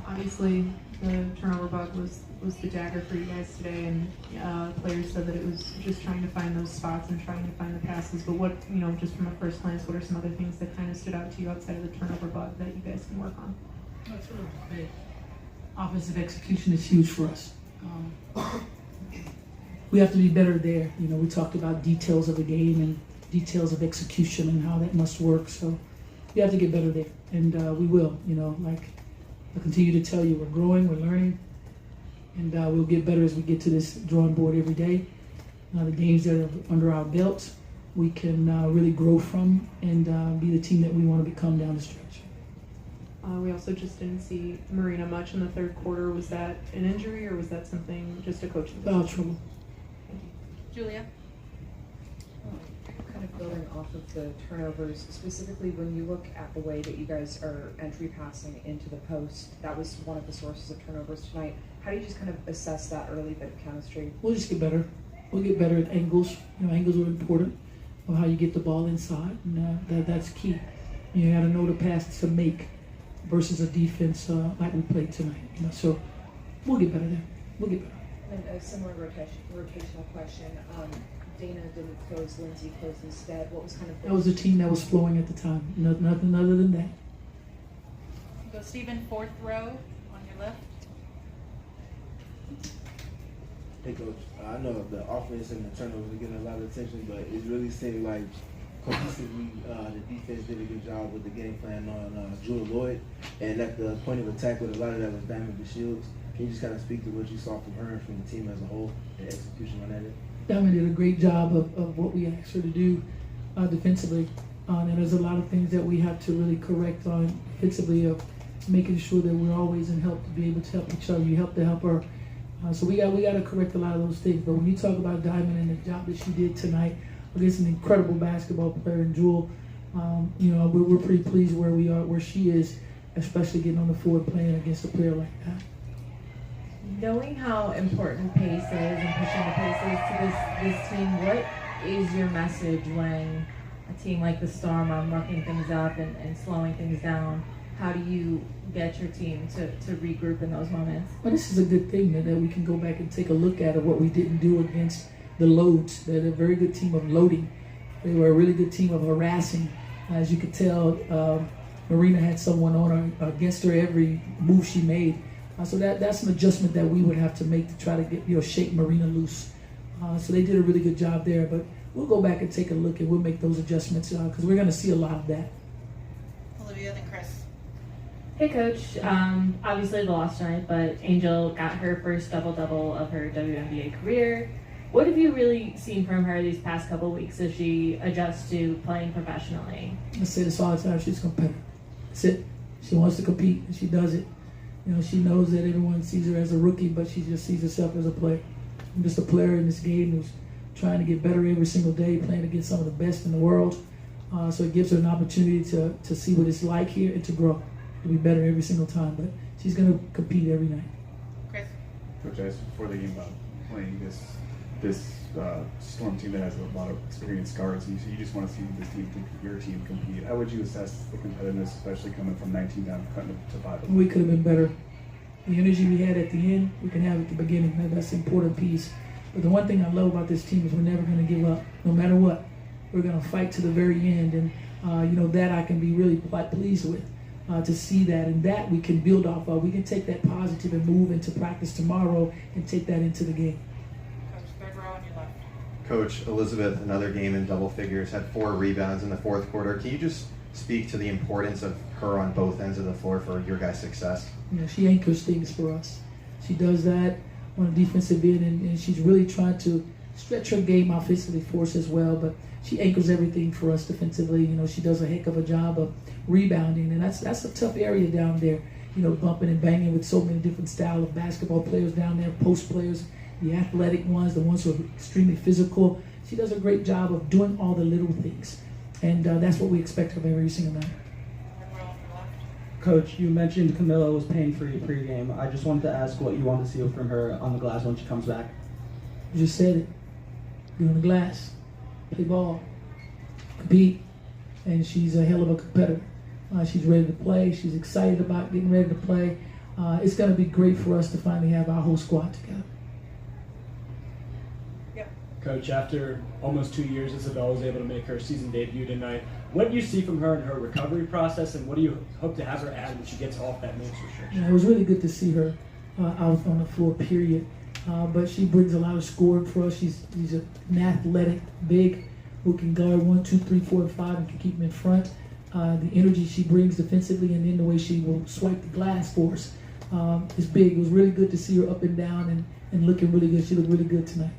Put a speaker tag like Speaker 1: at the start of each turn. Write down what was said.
Speaker 1: Obviously, the turnover bug was the dagger for you guys today, and players said that it was just trying to find those spots and trying to find the passes. But what, just from a first glance, what are some other things that kind of stood out to you outside of the turnover bug that you guys can work on?
Speaker 2: That's really big. Offensive execution is huge for us. We have to be better there. We talked about details of the game and details of execution and how that must work. So we have to get better there, and we will. Like I continue to tell you, we're growing, we're learning, and we'll get better as we get to this drawing board every day. The games that are under our belt, we can really grow from and be the team that we want to become down the stretch.
Speaker 1: We also just didn't see Marina much in the third quarter. Was that an injury or was that something just a coaching
Speaker 2: Foul trouble.
Speaker 3: Julia?
Speaker 4: Kind of building off of the turnovers, specifically when you look at the way that you guys are entry passing into the post, that was one of the sources of turnovers tonight. How do you just kind of assess that early bit of chemistry?
Speaker 2: We'll just get better. We'll get better at angles. Angles are important of how you get the ball inside, and that's key. You got to know the pass to make versus a defense like we played tonight. So we'll get better there. We'll get better.
Speaker 4: And a similar rotational question. Dana didn't close, Lindsay closed instead. What was kind of...
Speaker 2: That was a team that was flowing at the time. Nothing other than that.
Speaker 3: Go Stephen, fourth row on your left.
Speaker 5: Hey, Coach. I know the offense and the turnovers are getting a lot of attention, but it really seemed like cohesively the defense did a good job with the game plan on Jewel Lloyd, and at the point of attack with a lot of that was Diamond DeShields. Can you just kind of speak to what you saw from her and from the team as a whole, the execution on that?
Speaker 2: Diamond did a great job of what we asked her to do defensively. And there's a lot of things that we have to really correct on defensively of making sure that we're always in help to be able to help each other. You help to help her. So we got to correct a lot of those things. But when you talk about Diamond and the job that she did tonight against an incredible basketball player in Jewel, we're pretty pleased where we are, where she is, especially getting on the floor playing against a player like that.
Speaker 6: Knowing how important pace is and pushing the pace is to this team, what is your message when a team like the Storm are mucking things up and slowing things down? How do you get your team to regroup in those moments?
Speaker 2: Well, this is a good thing that we can go back and take a look at what we didn't do against the Loads. They're a very good team of loading. They were a really good team of harassing. As you could tell, Marina had someone on her against her every move she made. So that's an adjustment that we would have to make to try to get shake Marina loose. So they did a really good job there. But we'll go back and take a look and we'll make those adjustments because we're going to see a lot of that.
Speaker 3: Olivia, then Chris.
Speaker 7: Hey Coach, obviously the loss tonight, but Angel got her first double-double of her WNBA career. What have you really seen from her these past couple of weeks as she adjusts to playing professionally?
Speaker 2: I say this all the time, she's competitive. That's it. She wants to compete and she does it. She knows that everyone sees her as a rookie, but she just sees herself as a player. I'm just a player in this game who's trying to get better every single day, playing against some of the best in the world. So it gives her an opportunity to see what it's like here and to grow, to be better every single time. But she's going to compete every night.
Speaker 3: Chris.
Speaker 8: Coach, I asked before the game about playing this Storm team that has a lot of experienced guards, and you just want to see your team compete. How would you assess the competitiveness, especially coming from 19 down, cutting to 5?
Speaker 2: We could have been better. The energy we had at the end, we can have at the beginning. That's the important piece. But the one thing I love about this team is we're never going to give up, no matter what. We're going to fight to the very end, and that I can be really quite pleased with. To see that, and that we can build off of. We can take that positive and move into practice tomorrow and take that into the game.
Speaker 3: Coach, third row on your left.
Speaker 9: Coach, Elizabeth, another game in double figures, had 4 rebounds in the fourth quarter. Can you just speak to the importance of her on both ends of the floor for your guys' success?
Speaker 2: She anchors things for us. She does that on the defensive end, and she's really trying to stretch her game offensively for us as well, but she anchors everything for us defensively. She does a heck of a job of rebounding, and that's a tough area down there, bumping and banging with so many different style of basketball players down there, post players, the athletic ones, the ones who are extremely physical. She does a great job of doing all the little things, and that's what we expect of every single night.
Speaker 10: Coach, you mentioned Camilla was pain free pregame. I just wanted to ask what you want to see from her on the glass when she comes back.
Speaker 2: You just said it. Be on the glass, play ball, compete, and she's a hell of a competitor. She's ready to play. She's excited about getting ready to play. it's going to be great for us to finally have our whole squad together.
Speaker 11: Coach, after almost 2 years, Isabel was able to make her season debut tonight. What do you see from her in her recovery process, and what do you hope to have her add when she gets off that minutes restriction?
Speaker 2: Yeah, it was really good to see her out on the floor, period. But she brings a lot of scoring for us. She's an athletic, big, who can guard 1, 2, 3, 4, and 5 and can keep them in front. The energy she brings defensively and then the way she will swipe the glass for us is big. It was really good to see her up and down and looking really good. She looked really good tonight.